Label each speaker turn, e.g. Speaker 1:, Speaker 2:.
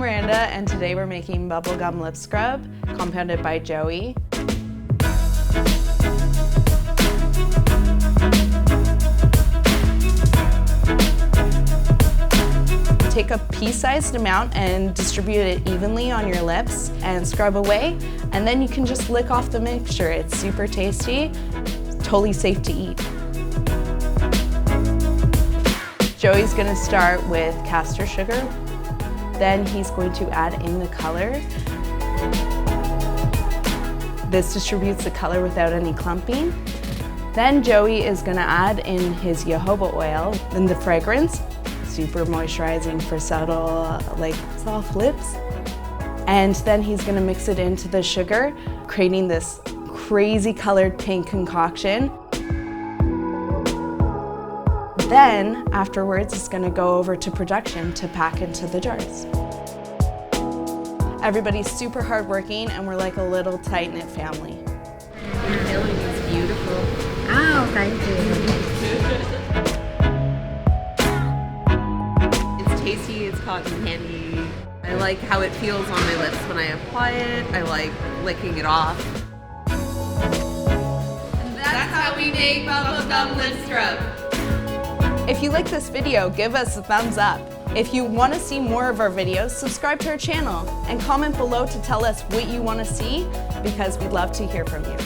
Speaker 1: Miranda, and today we're making Bubblegum Lip Scrub, compounded by Joey. Take a pea-sized amount and distribute it evenly on your lips and scrub away, and then you can just lick off the mixture. It's super tasty, totally safe to eat. Joey's gonna start with castor sugar. Then he's going to add in the color. This distributes the color without any clumping. Then Joey is gonna add in his jojoba oil, then the fragrance, super moisturizing for subtle, like soft lips. And then he's gonna mix it into the sugar, creating this crazy colored pink concoction. Then, afterwards, it's gonna go over to production to pack into the jars. Everybody's super hardworking, and we're like a little tight-knit family.
Speaker 2: Your filling is beautiful. Oh, thank you. It's tasty, it's cotton candy. I like how it feels on my lips when I apply it. I like licking it off. And that's how we make Bubblegum Lip Scrub.
Speaker 1: If you like this video, give us a thumbs up. If you want to see more of our videos, subscribe to our channel and comment below to tell us what you want to see, because we'd love to hear from you.